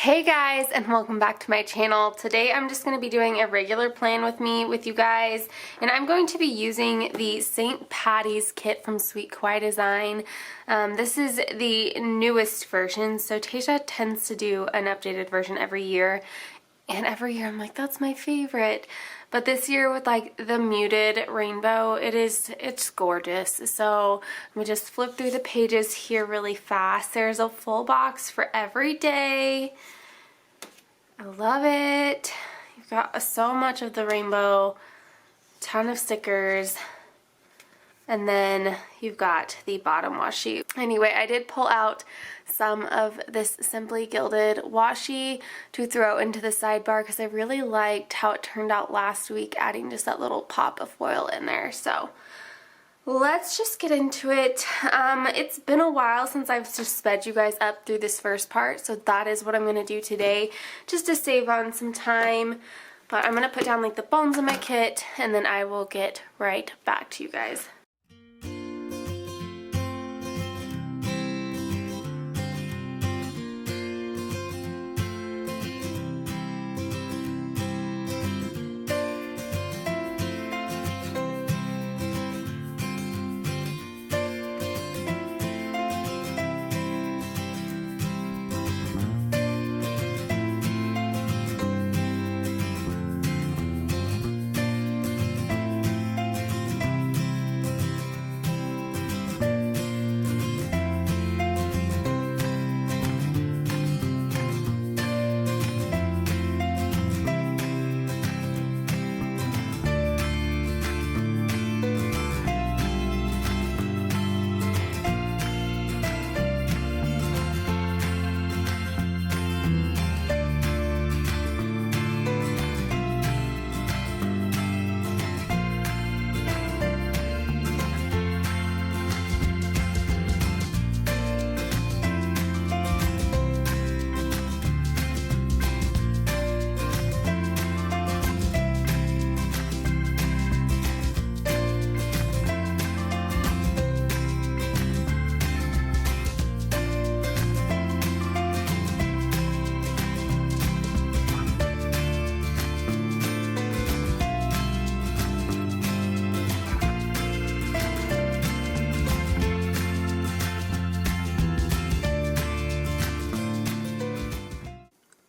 Hey guys, and welcome back to my channel. Today I'm just going to be doing a regular plan with you guys, and I'm going to be using the St. Paddy's kit from Sweet Kawaii Design. This is the newest version, so Tasia tends to do an updated version every year, and every year I'm like, that's my favorite. But this year with like the muted rainbow, it's gorgeous. So let me just flip through the pages here really fast. There's a full box for every day. I love it. You've got so much of the rainbow, ton of stickers, and then you've got the bottom washi. Anyway, I did pull out some of this Simply Gilded washi to throw into the sidebar because I really liked how it turned out last week, adding just that little pop of foil in there. So let's just get into it. It's been a while since I've just sped you guys up through this first part, so that is what I'm going to do today, just to save on some time. But I'm going to put down like the bones of my kit, and then I will get right back to you guys.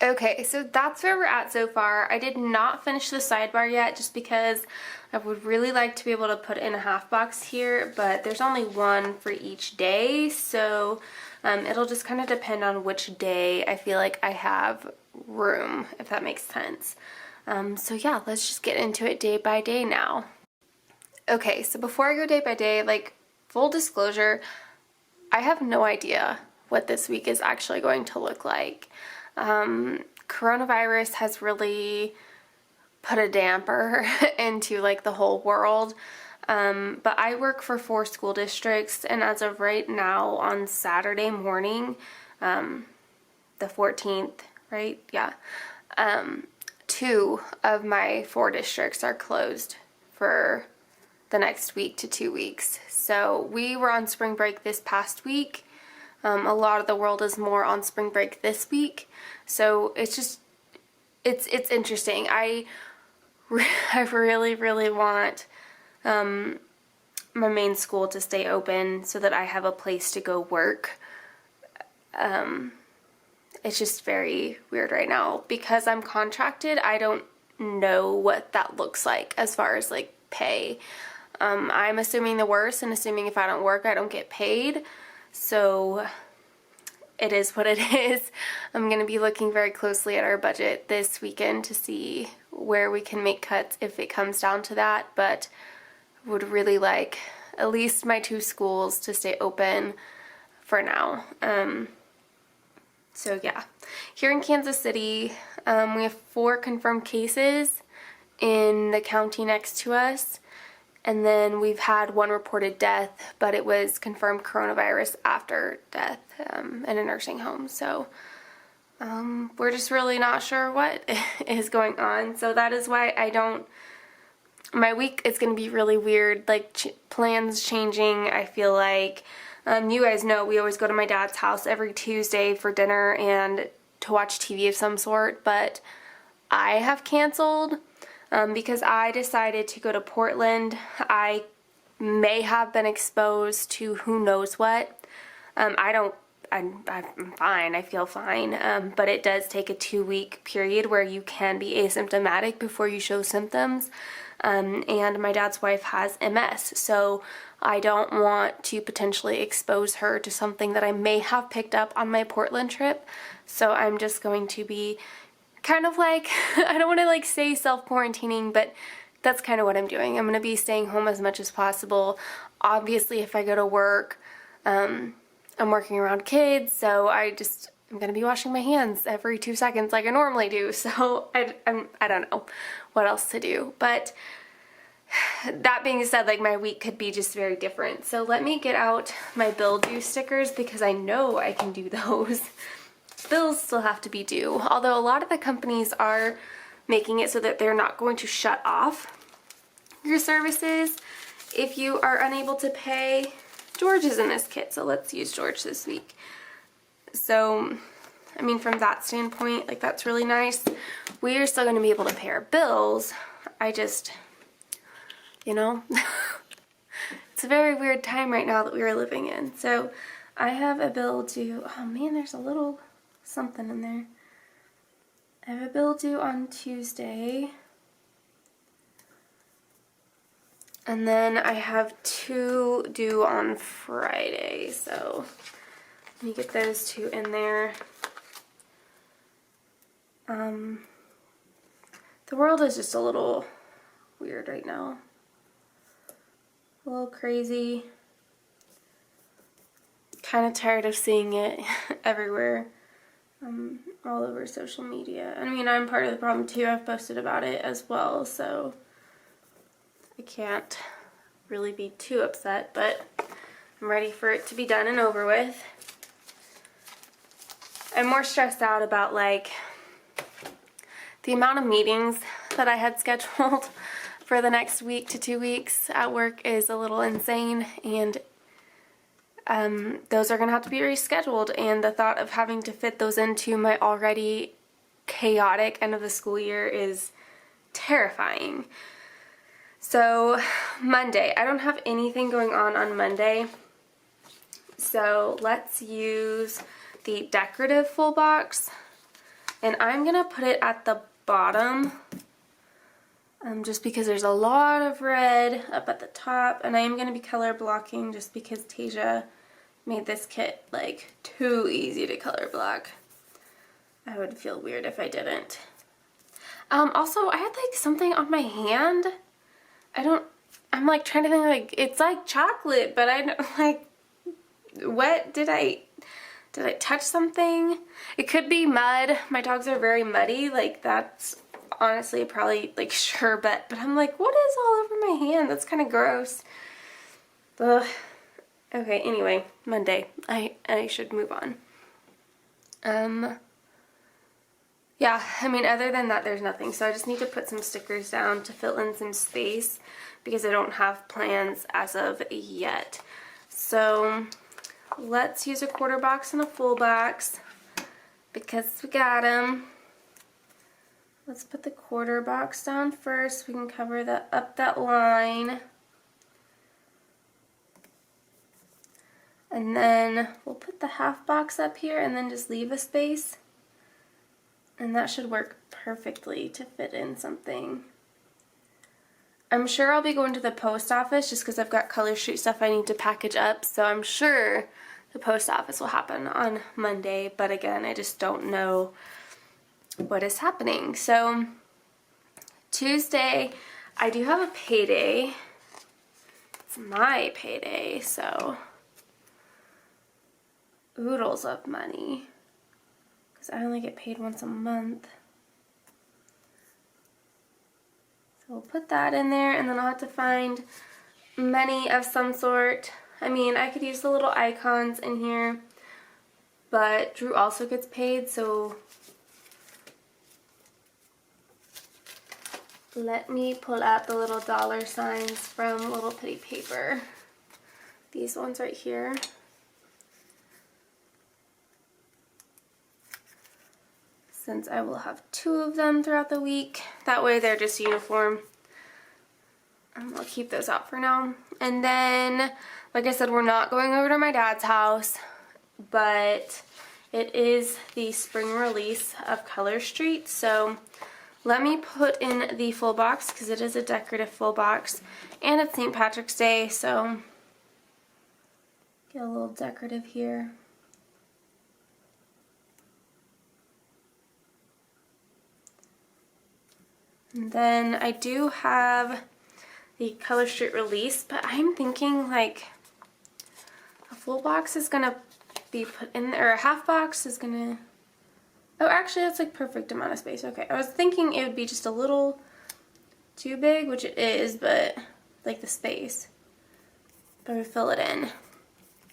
Okay, so that's where we're at so far. I did not finish the sidebar yet just because I would really like to be able to put in a half box here, but there's only one for each day, so it'll just kind of depend on which day I feel like I have room, if that makes sense. So yeah, let's just get into it day by day now. Okay, so before I go day by day, like full disclosure, I have no idea what this week is actually going to look like. Coronavirus has really put a damper into like the whole world, but I work for 4 school districts, and as of right now on Saturday morning, the 14th, right? Yeah. 2 of my 4 districts are closed for the next week to 2 weeks. So we were on spring break this past week. A lot of the world is more on spring break this week, so it's just, it's interesting. I really want my main school to stay open so that I have a place to go work. It's just very weird right now. Because I'm contracted, I don't know what that looks like as far as like pay. I'm assuming the worst, and assuming if I don't work, I don't get paid. So it is what it is. I'm going to be looking very closely at our budget this weekend to see where we can make cuts if it comes down to that, but would really like at least my 2 schools to stay open for now. So yeah, here in Kansas City, we have 4 confirmed cases in the county next to us. And then we've had 1 reported death, but it was confirmed coronavirus after death in a nursing home. So we're just really not sure what is going on. So that is why my week is going to be really weird, like plans changing. I feel like, you guys know we always go to my dad's house every Tuesday for dinner, and to watch TV of some sort, but I have canceled because I decided to go to Portland. I may have been exposed to who knows what. I'm fine, I feel fine, but it does take a 2-week period where you can be asymptomatic before you show symptoms, and my dad's wife has MS, so I don't want to potentially expose her to something that I may have picked up on my Portland trip, so I'm just going to be kind of like, I don't want to like say self-quarantining, but that's kind of what I'm doing. I'm going to be staying home as much as possible. Obviously, if I go to work, I'm working around kids, so I'm going to be washing my hands every 2 seconds like I normally do, so I don't know what else to do. But that being said, like my week could be just very different. So let me get out my bill due stickers because I know I can do those. Bills still have to be due, although a lot of the companies are making it so that they're not going to shut off your services if you are unable to pay. George is in this kit, so let's use George this week. So, I mean, from that standpoint, like that's really nice. We are still going to be able to pay our bills. I just, you know, it's a very weird time right now that we are living in. So, I have a bill due, oh man, there's a little something in there. I have a bill due on Tuesday. And then I have 2 due on Friday. So let me get those 2 in there. The world is just a little weird right now. A little crazy. Kind of tired of seeing it everywhere. All over social media. I mean, I'm part of the problem too. I've posted about it as well, so I can't really be too upset, but I'm ready for it to be done and over with. I'm more stressed out about like the amount of meetings that I had scheduled for the next week to 2 weeks at work is a little insane, and those are going to have to be rescheduled, and the thought of having to fit those into my already chaotic end of the school year is terrifying. So Monday, I don't have anything going on Monday, so let's use the decorative full box, and I'm going to put it at the bottom just because there's a lot of red up at the top, and I am going to be color blocking just because Tasia made this kit like too easy to color block. I would feel weird if I didn't. Also, I had like something on my hand. I'm like trying to think, like it's like chocolate, but I don't like, what did I touch something? It could be mud. My dogs are very muddy, like that's honestly probably like sherbet, but I'm like, what is all over my hand? That's kind of gross. Ugh. Okay, anyway, Monday. I should move on. Yeah, I mean, other than that, there's nothing. So I just need to put some stickers down to fill in some space because I don't have plans as of yet. So let's use a quarter box and a full box because we got them. Let's put the quarter box down first so we can cover up that line. And then we'll put the half box up here and then just leave a space. And that should work perfectly to fit in something. I'm sure I'll be going to the post office just because I've got color street stuff I need to package up. So I'm sure the post office will happen on Monday. But again, I just don't know what is happening. So Tuesday, I do have a payday. It's my payday, so oodles of money because I only get paid once a month. So we'll put that in there, and then I'll have to find money of some sort. I mean, I could use the little icons in here, but Drew also gets paid, so let me pull out the little dollar signs from Little Pittie paper. These ones right here. since I will have 2 of them throughout the week. That way they're just uniform. I'll keep those out for now. And then, like I said, we're not going over to my dad's house, but it is the spring release of Color Street. So let me put in the full box because it is a decorative full box. And it's St. Patrick's Day, so get a little decorative here. And then I do have the Color Street release, but I'm thinking like a full box is gonna be put in there, or a half box is gonna, oh actually that's like perfect amount of space. Okay, I was thinking it would be just a little too big, which it is, but like the space, but we fill it in.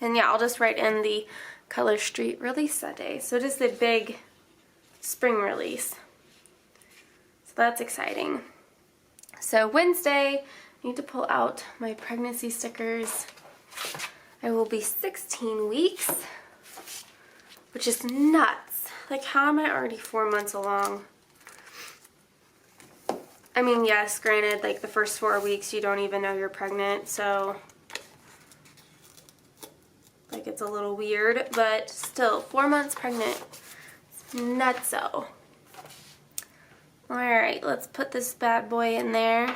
And yeah, I'll just write in the Color Street release that day. So it is the big spring release. So that's exciting. So Wednesday, I need to pull out my pregnancy stickers. I will be 16 weeks, which is nuts. Like, how am I already 4 months along? I mean, yes, granted, like the first 4 weeks you don't even know you're pregnant, so like it's a little weird, but still 4 months pregnant. It's nutso. Alright, let's put this bad boy in there.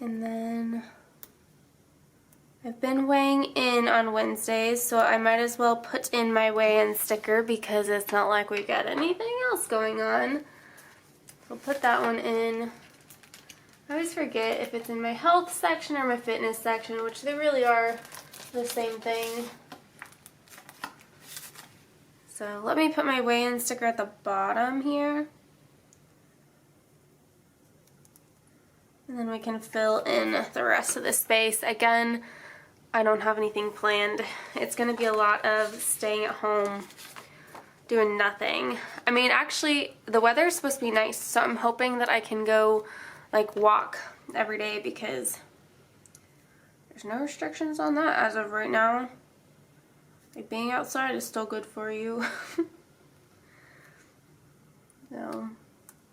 And then I've been weighing in on Wednesdays, so I might as well put in my weigh-in sticker because it's not like we got anything else going on. So I'll put that one in. I always forget if it's in my health section or my fitness section, which they really are the same thing. So let me put my weigh-in sticker at the bottom here. And then we can fill in the rest of the space. Again, I don't have anything planned. It's going to be a lot of staying at home, doing nothing. I mean, actually, the weather is supposed to be nice, so I'm hoping that I can go, like, walk every day because there's no restrictions on that as of right now. Like, being outside is still good for you. So,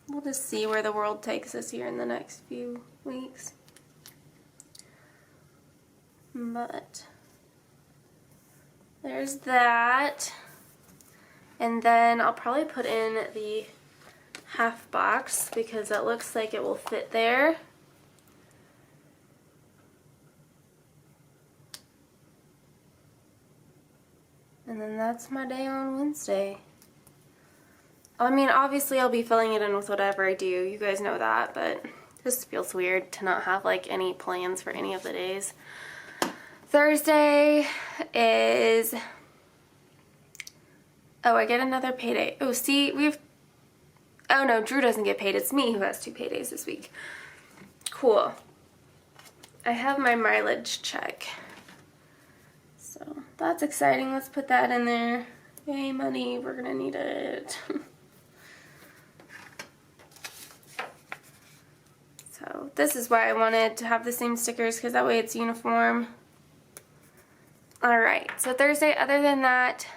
we'll just see where the world takes us here in the next few weeks. But there's that. And then I'll probably put in the half box because it looks like it will fit there. And then that's my day on Wednesday. I mean, obviously I'll be filling it in with whatever I do. You guys know that, but it just feels weird to not have like any plans for any of the days. Thursday is, oh, I get another payday. Oh, see, oh no, Drew doesn't get paid. It's me who has 2 paydays this week. Cool. I have my mileage check. So that's exciting. Let's put that in there. Yay, money. We're gonna need it. So this is why I wanted to have the same stickers, because that way it's uniform. Alright, so Thursday, other than that,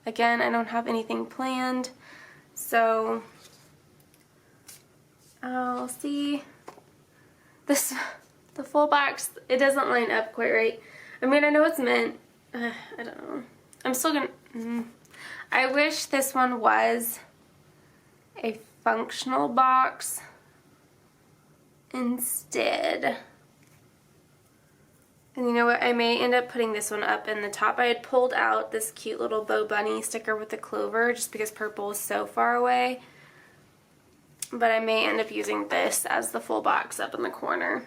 again, I don't have anything planned. So I'll see. The full box, it doesn't line up quite right. I mean, I know it's meant. I don't know. I'm still gonna. I wish this one was a functional box instead. And you know what? I may end up putting this one up in the top. I had pulled out this cute little bow bunny sticker with the clover just because purple is so far away. But I may end up using this as the full box up in the corner.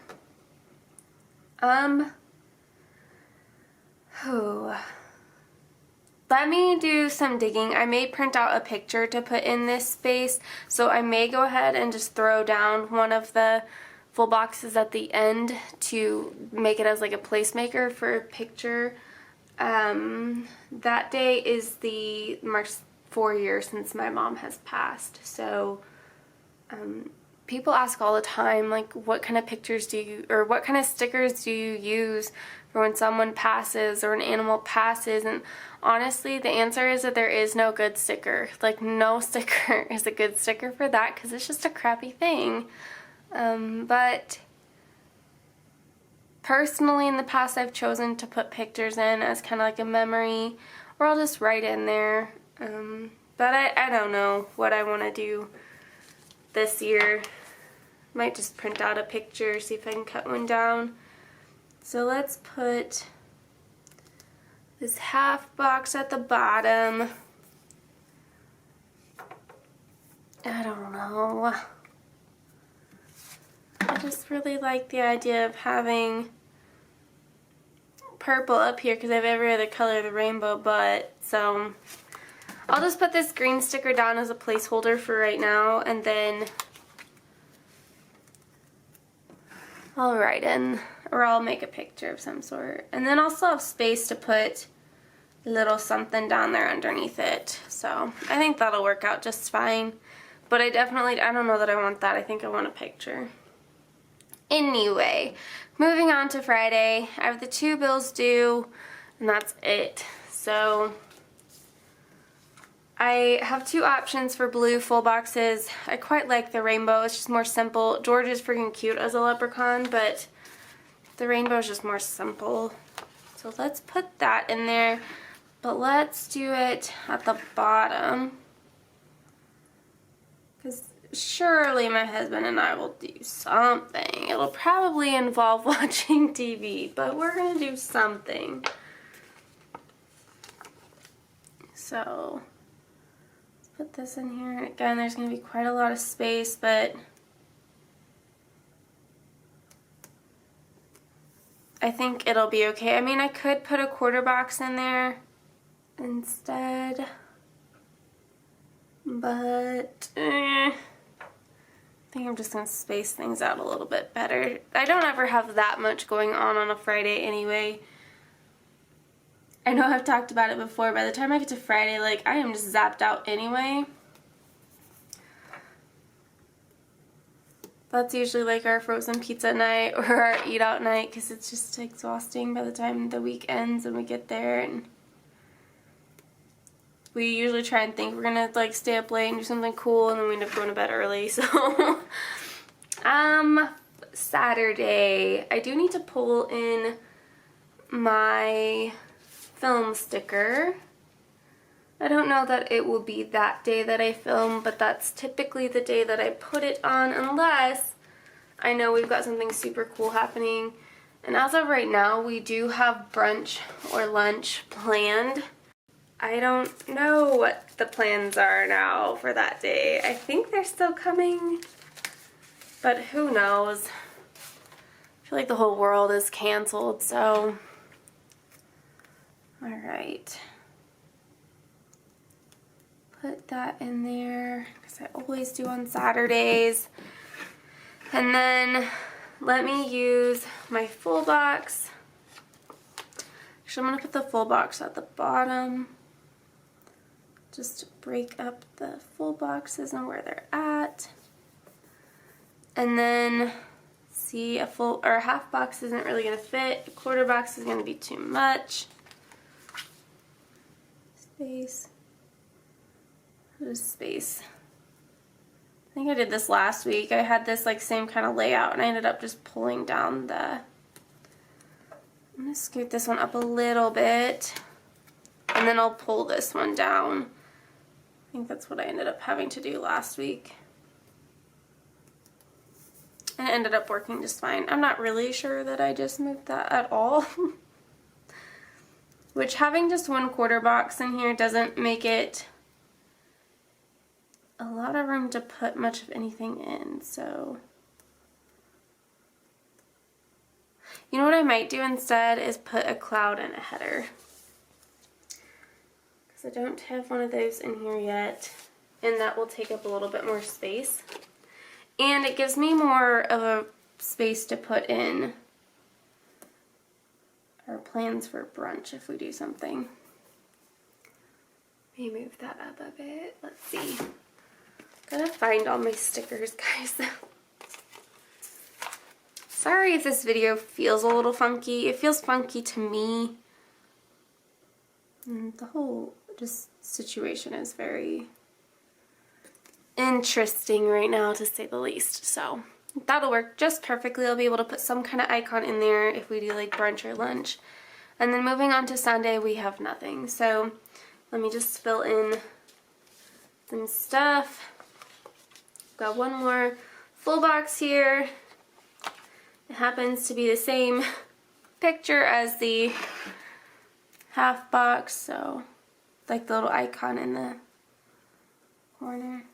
Let me do some digging. I may print out a picture to put in this space, so I may go ahead and just throw down one of the full boxes at the end to make it as like a placemaker for a picture. That day is marks 4 years since my mom has passed, so people ask all the time, like, what kind of pictures do you, or what kind of stickers do you use for when someone passes or an animal passes? And honestly, the answer is that there is no good sticker. Like, no sticker is a good sticker for that, because it's just a crappy thing. But personally, in the past, I've chosen to put pictures in as kind of like a memory, or I'll just write in there. But I don't know what I want to do this year. Might just print out a picture, see if I can cut one down. So let's put this half box at the bottom. I don't know. I just really like the idea of having purple up here because I have every other color of the rainbow, but so I'll just put this green sticker down as a placeholder for right now, and then I'll write in, or I'll make a picture of some sort. And then I'll still have space to put a little something down there underneath it. So I think that'll work out just fine. But I don't know that I want that. I think I want a picture. Anyway, moving on to Friday. I have the 2 bills due, and that's it. So I have 2 options for blue full boxes. I quite like the rainbow. It's just more simple. George is freaking cute as a leprechaun, but the rainbow is just more simple. So let's put that in there, but let's do it at the bottom, because surely my husband and I will do something. It'll probably involve watching TV, but we're going to do something. So put this in here. Again, there's going to be quite a lot of space, but I think it'll be okay. I mean, I could put a quarter box in there instead, but I think I'm just going to space things out a little bit better. I don't ever have that much going on a Friday anyway. I know I've talked about it before. By the time I get to Friday, like, I am just zapped out anyway. That's usually like our frozen pizza night or our eat out night, because it's just exhausting by the time the week ends and we get there. And we usually try and think we're gonna like stay up late and do something cool, and then we end up going to bed early. So Saturday, I do need to pull in my film sticker. I don't know that it will be that day that I film, but that's typically the day that I put it on, unless I know we've got something super cool happening. And as of right now, we do have brunch or lunch planned. I don't know what the plans are now for that day. I think they're still coming, but who knows? I feel like the whole world is canceled, so alright. Put that in there, because I always do on Saturdays. And then let me use my full box. Actually, I'm going to put the full box at the bottom, just to break up the full boxes and where they're at. And then, see, a full or a half box isn't really going to fit. A quarter box is going to be too much. Space. Just space. I think I did this last week. I had this like same kind of layout, and I ended up just pulling down the, I'm going to scoot this one up a little bit, and then I'll pull this one down. I think that's what I ended up having to do last week. And it ended up working just fine. I'm not really sure that I just moved that at all. Which, having just one quarter box in here doesn't make it a lot of room to put much of anything in, so you know what I might do instead is put a cloud and a header, because I don't have one of those in here yet, and that will take up a little bit more space, and it gives me more of a space to put in our plans for brunch if we do something. Let me move that up a bit. Let's see. Gotta find all my stickers, guys. Sorry if this video feels a little funky. It feels funky to me. And the whole just situation is very interesting right now, to say the least. So that'll work just perfectly. I'll be able to put some kind of icon in there if we do like brunch or lunch. And then moving on to Sunday, we have nothing. So let me just fill in some stuff. Got one more full box here. It happens to be the same picture as the half box, so like the little icon in the corner.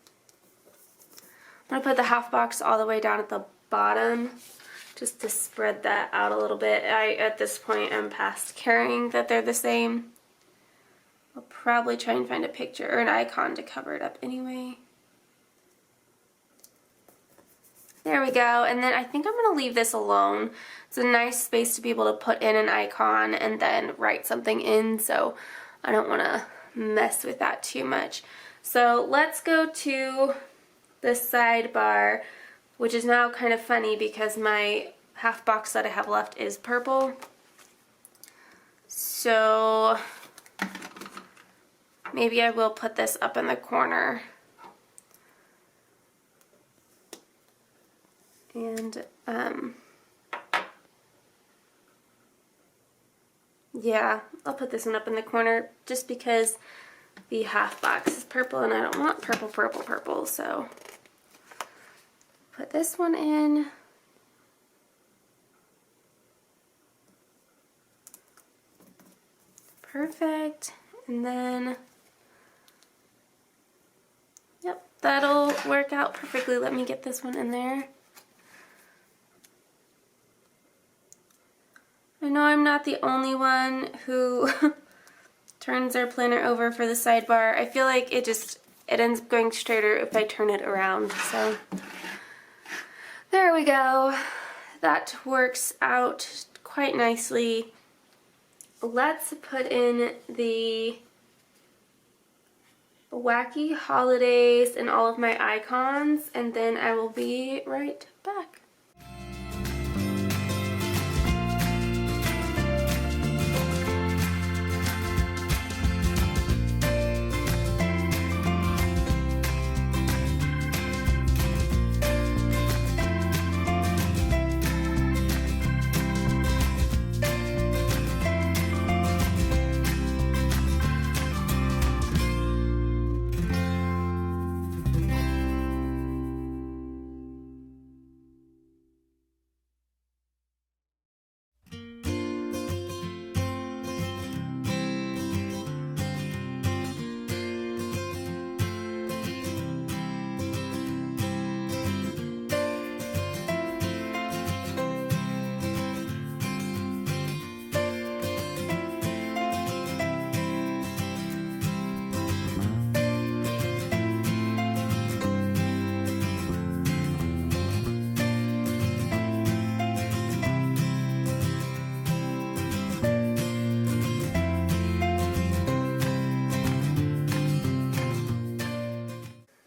I'm going to put the half box all the way down at the bottom just to spread that out a little bit. At this point, am past caring that they're the same. I'll probably try and find a picture or an icon to cover it up anyway. There we go, and then I think I'm going to leave this alone. It's a nice space to be able to put in an icon and then write something in, so I don't want to mess with that too much. So let's go to the sidebar, which is now kind of funny because my half box that I have left is purple. So maybe I will put this up in the corner. And yeah, I'll put this one up in the corner just because the half box is purple and I don't want purple, purple, purple. So put this one in. Perfect. And then, yep, that'll work out perfectly. Let me get this one in there. I know I'm not the only one who turns their planner over for the sidebar. I feel like it ends up going straighter if I turn it around. So there we go. That works out quite nicely. Let's put in the wacky holidays and all of my icons, and then I will be right back.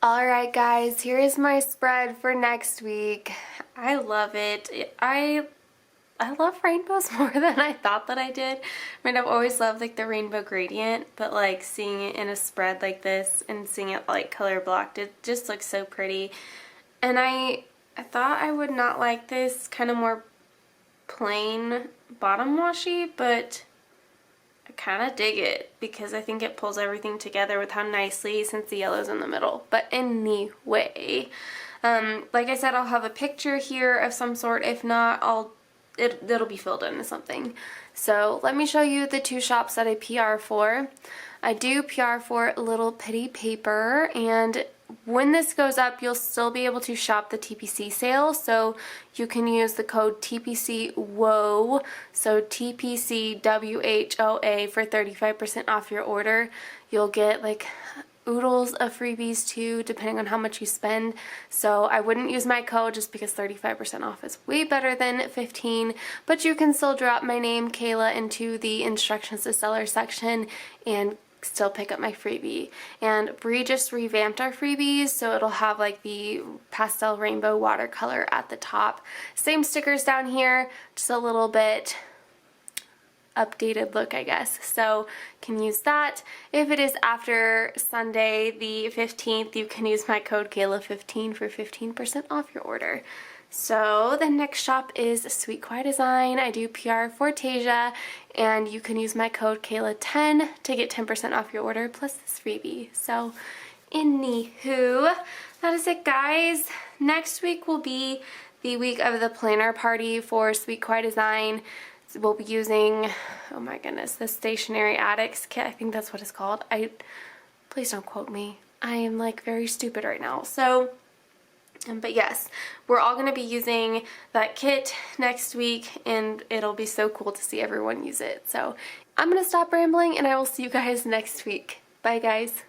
Alright guys, here is my spread for next week. I love it. I love rainbows more than I thought that I did. I mean, I've always loved like the rainbow gradient, but like seeing it in a spread like this and seeing it like color blocked, it just looks so pretty. And I thought I would not like this kind of more plain bottom washi, but I kind of dig it because I think it pulls everything together with how nicely, since the yellow's in the middle. But anyway, like I said, I'll have a picture here of some sort. If not, it'll be filled into something. So let me show you the two shops that I PR for. I do PR for Little Pittie paper, and when this goes up, you'll still be able to shop the TPC sale, so you can use the code TPCWHOA, so TPCWHOA for 35% off your order. You'll get like oodles of freebies too, depending on how much you spend. So I wouldn't use my code just because 35% off is way better than 15, but you can still drop my name, Kayla, into the instructions to seller section and still pick up my freebie. And Bree just revamped our freebies, so it'll have like the pastel rainbow watercolor at the top. Same stickers down here, just a little bit updated look, I guess. So can use that. If it is after Sunday the 15th, you can use my code Kayla15 for 15% off your order. So the next shop is Sweet Kawaii Design. I do PR for Tasia, and you can use my code Kayla10 to get 10% off your order plus this freebie. So anywho, that is it, guys. Next week will be the week of the planner party for Sweet Kawaii Design. We'll be using, oh my goodness, the Stationery Addicts kit. I think that's what it's called. Please don't quote me. I am like very stupid right now. So but yes, we're all going to be using that kit next week, and it'll be so cool to see everyone use it. So I'm going to stop rambling, and I will see you guys next week. Bye, guys.